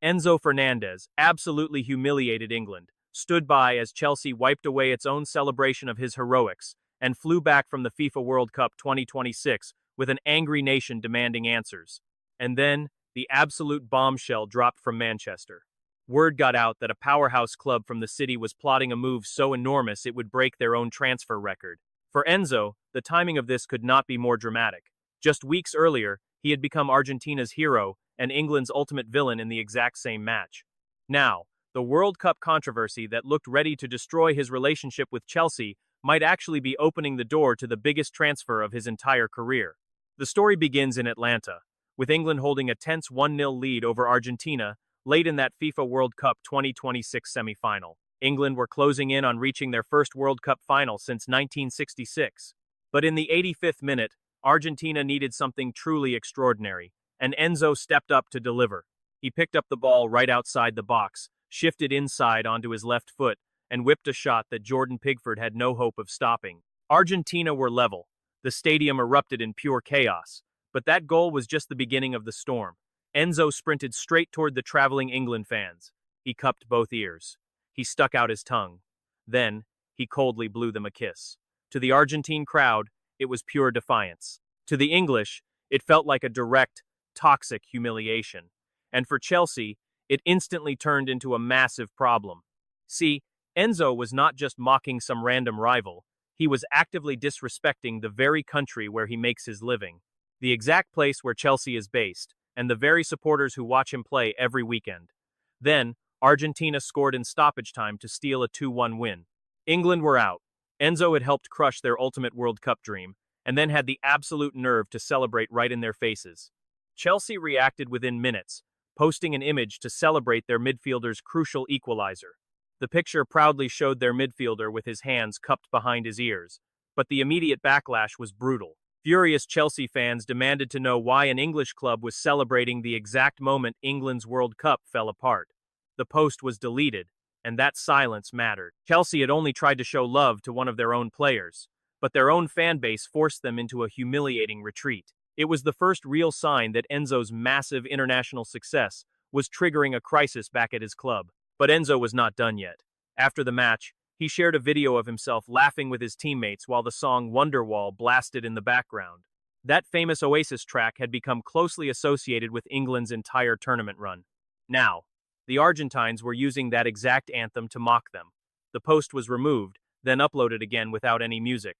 Enzo Fernández absolutely humiliated England, stood by as Chelsea wiped away its own celebration of his heroics, and flew back from the FIFA World Cup 2026 with an angry nation demanding answers. And then, the absolute bombshell dropped from Manchester. Word got out that a powerhouse club from the city was plotting a move so enormous it would break their own transfer record. For Enzo, the timing of this could not be more dramatic. Just weeks earlier, he had become Argentina's hero and England's ultimate villain in the exact same match. Now, the World Cup controversy that looked ready to destroy his relationship with Chelsea might actually be opening the door to the biggest transfer of his entire career. The story begins in Atlanta, with England holding a tense 1-0 lead over Argentina late in that FIFA World Cup 2026 semi-final. England were closing in on reaching their first World Cup final since 1966. But in the 85th minute, Argentina needed something truly extraordinary, and Enzo stepped up to deliver. He picked up the ball right outside the box, shifted inside onto his left foot, and whipped a shot that Jordan Pickford had no hope of stopping. Argentina were level. The stadium erupted in pure chaos. But that goal was just the beginning of the storm. Enzo sprinted straight toward the traveling England fans. He cupped both ears. He stuck out his tongue. Then, he coldly blew them a kiss. To the Argentine crowd, it was pure defiance. To the English, it felt like a direct, toxic humiliation. And for Chelsea, it instantly turned into a massive problem. See, Enzo was not just mocking some random rival. He was actively disrespecting the very country where he makes his living, the exact place where Chelsea is based, and the very supporters who watch him play every weekend. Then, Argentina scored in stoppage time to steal a 2-1 win. England were out. Enzo had helped crush their ultimate World Cup dream, and then had the absolute nerve to celebrate right in their faces. Chelsea reacted within minutes, posting an image to celebrate their midfielder's crucial equalizer. The picture proudly showed their midfielder with his hands cupped behind his ears, but the immediate backlash was brutal. Furious Chelsea fans demanded to know why an English club was celebrating the exact moment England's World Cup fell apart. The post was deleted, and that silence mattered. Chelsea had only tried to show love to one of their own players, but their own fan base forced them into a humiliating retreat. It was the first real sign that Enzo's massive international success was triggering a crisis back at his club. But Enzo was not done yet. After the match, he shared a video of himself laughing with his teammates while the song Wonderwall blasted in the background. That famous Oasis track had become closely associated with England's entire tournament run. Now, the Argentines were using that exact anthem to mock them. The post was removed, then uploaded again without any music.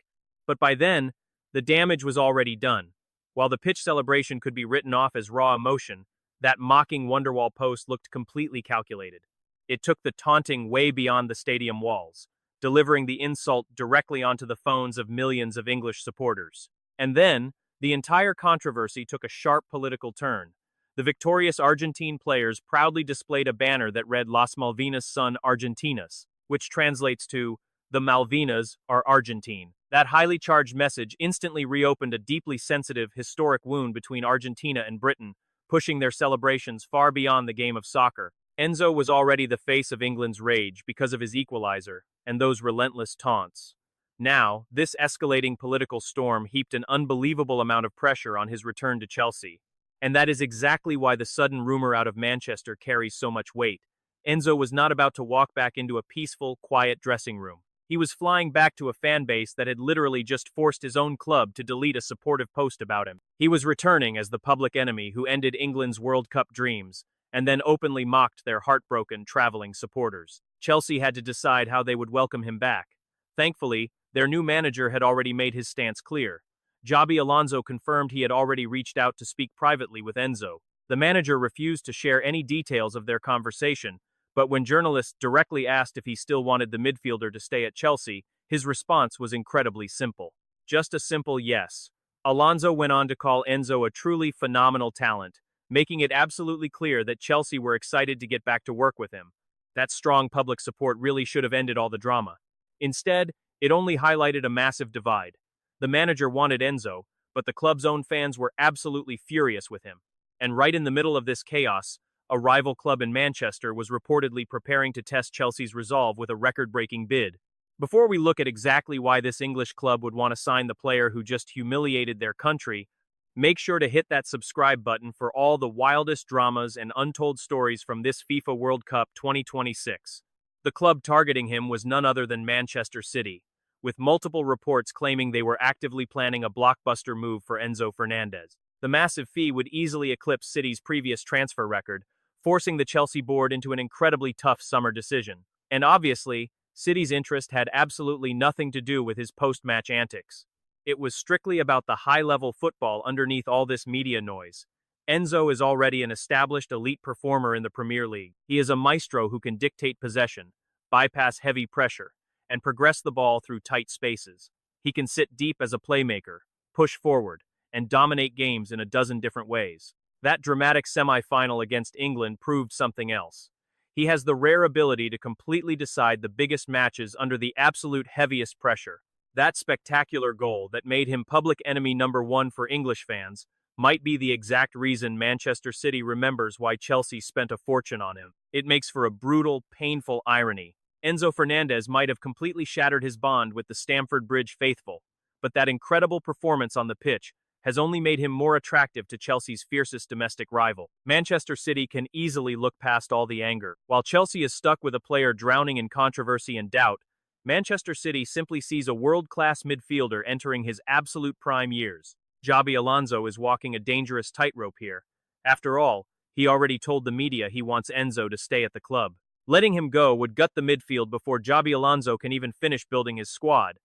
But by then, the damage was already done. While the pitch celebration could be written off as raw emotion, that mocking Wonderwall post looked completely calculated. It took the taunting way beyond the stadium walls, delivering the insult directly onto the phones of millions of English supporters. And then, the entire controversy took a sharp political turn. The victorious Argentine players proudly displayed a banner that read Las Malvinas son Argentinas, which translates to, "The Malvinas are Argentine." That highly charged message instantly reopened a deeply sensitive, historic wound between Argentina and Britain, pushing their celebrations far beyond the game of soccer. Enzo was already the face of England's rage because of his equalizer and those relentless taunts. Now, this escalating political storm heaped an unbelievable amount of pressure on his return to Chelsea. And that is exactly why the sudden rumor out of Manchester carries so much weight. Enzo was not about to walk back into a peaceful, quiet dressing room. He was flying back to a fan base that had literally just forced his own club to delete a supportive post about him. He was returning as the public enemy who ended England's World Cup dreams, and then openly mocked their heartbroken, traveling supporters. Chelsea had to decide how they would welcome him back. Thankfully, their new manager had already made his stance clear. Xabi Alonso confirmed he had already reached out to speak privately with Enzo. The manager refused to share any details of their conversation, but when journalists directly asked if he still wanted the midfielder to stay at Chelsea, his response was incredibly simple. Just a simple yes. Alonso went on to call Enzo a truly phenomenal talent, making it absolutely clear that Chelsea were excited to get back to work with him. That strong public support really should have ended all the drama. Instead, it only highlighted a massive divide. The manager wanted Enzo, but the club's own fans were absolutely furious with him. And right in the middle of this chaos, a rival club in Manchester was reportedly preparing to test Chelsea's resolve with a record-breaking bid. Before we look at exactly why this English club would want to sign the player who just humiliated their country, Make sure to hit that subscribe button for all the wildest dramas and untold stories from this FIFA World Cup 2026. The club targeting him was none other than Manchester City, with multiple reports claiming they were actively planning a blockbuster move for Enzo Fernández. The massive fee would easily eclipse City's previous transfer record, forcing the Chelsea board into an incredibly tough summer decision. And obviously, City's interest had absolutely nothing to do with his post-match antics. It was strictly about the high-level football underneath all this media noise. Enzo is already an established elite performer in the Premier League. He is a maestro who can dictate possession, bypass heavy pressure, and progress the ball through tight spaces. He can sit deep as a playmaker, push forward, and dominate games in a dozen different ways. That dramatic semi-final against England proved something else. He has the rare ability to completely decide the biggest matches under the absolute heaviest pressure. That spectacular goal that made him public enemy number one for English fans might be the exact reason Manchester City remembers why Chelsea spent a fortune on him. It makes for a brutal, painful irony. Enzo Fernández might have completely shattered his bond with the Stamford Bridge faithful, but that incredible performance on the pitch has only made him more attractive to Chelsea's fiercest domestic rival. Manchester City can easily look past all the anger. While Chelsea is stuck with a player drowning in controversy and doubt, Manchester City simply sees a world-class midfielder entering his absolute prime years. Xabi Alonso is walking a dangerous tightrope here. After all, he already told the media he wants Enzo to stay at the club. Letting him go would gut the midfield before Xabi Alonso can even finish building his squad.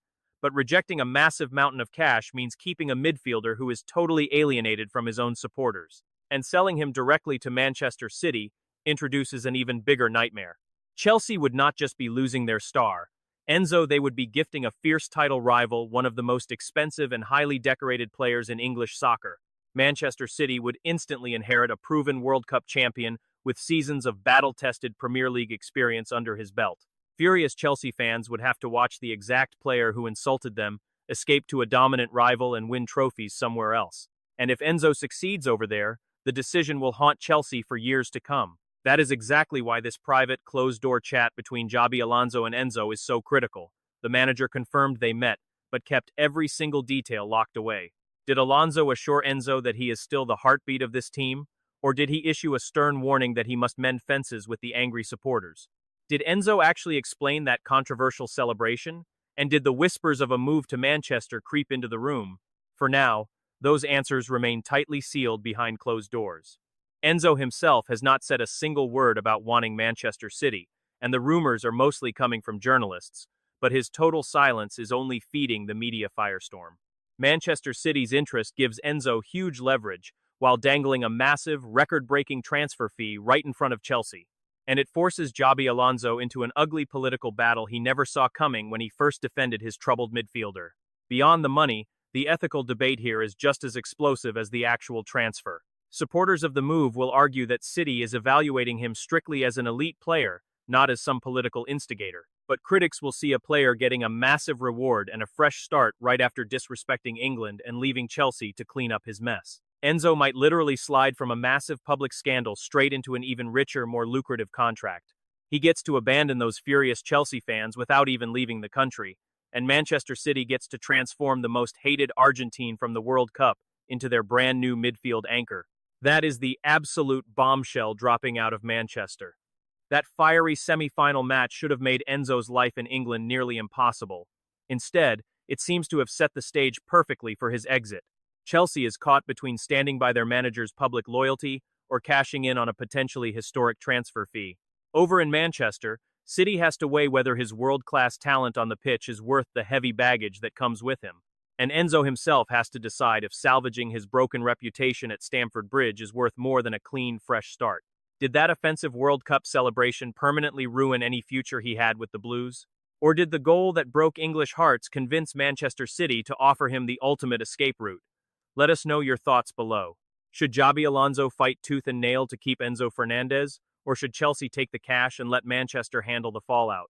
But rejecting a massive mountain of cash means keeping a midfielder who is totally alienated from his own supporters. And selling him directly to Manchester City introduces an even bigger nightmare. Chelsea would not just be losing their star. Enzo, they would be gifting a fierce title rival, one of the most expensive and highly decorated players in English soccer. Manchester City would instantly inherit a proven World Cup champion with seasons of battle-tested Premier League experience under his belt. Furious Chelsea fans would have to watch the exact player who insulted them escape to a dominant rival and win trophies somewhere else. And if Enzo succeeds over there, the decision will haunt Chelsea for years to come. That is exactly why this private, closed-door chat between Xabi Alonso and Enzo is so critical. The manager confirmed they met, but kept every single detail locked away. Did Alonso assure Enzo that he is still the heartbeat of this team? Or did he issue a stern warning that he must mend fences with the angry supporters? Did Enzo actually explain that controversial celebration? And did the whispers of a move to Manchester creep into the room? For now, those answers remain tightly sealed behind closed doors. Enzo himself has not said a single word about wanting Manchester City, and the rumors are mostly coming from journalists, but his total silence is only feeding the media firestorm. Manchester City's interest gives Enzo huge leverage, while dangling a massive, record-breaking transfer fee right in front of Chelsea. And it forces Xabi Alonso into an ugly political battle he never saw coming when he first defended his troubled midfielder. Beyond the money, the ethical debate here is just as explosive as the actual transfer. Supporters of the move will argue that City is evaluating him strictly as an elite player, not as some political instigator. But critics will see a player getting a massive reward and a fresh start right after disrespecting England and leaving Chelsea to clean up his mess. Enzo might literally slide from a massive public scandal straight into an even richer, more lucrative contract. He gets to abandon those furious Chelsea fans without even leaving the country, and Manchester City gets to transform the most hated Argentine from the World Cup into their brand new midfield anchor. That is the absolute bombshell dropping out of Manchester. That fiery semi-final match should have made Enzo's life in England nearly impossible. Instead, it seems to have set the stage perfectly for his exit. Chelsea is caught between standing by their manager's public loyalty or cashing in on a potentially historic transfer fee. Over in Manchester, City has to weigh whether his world-class talent on the pitch is worth the heavy baggage that comes with him. And Enzo himself has to decide if salvaging his broken reputation at Stamford Bridge is worth more than a clean, fresh start. Did that offensive World Cup celebration permanently ruin any future he had with the Blues? Or did the goal that broke English hearts convince Manchester City to offer him the ultimate escape route? Let us know your thoughts below. Should Xabi Alonso fight tooth and nail to keep Enzo Fernández, or should Chelsea take the cash and let Manchester handle the fallout?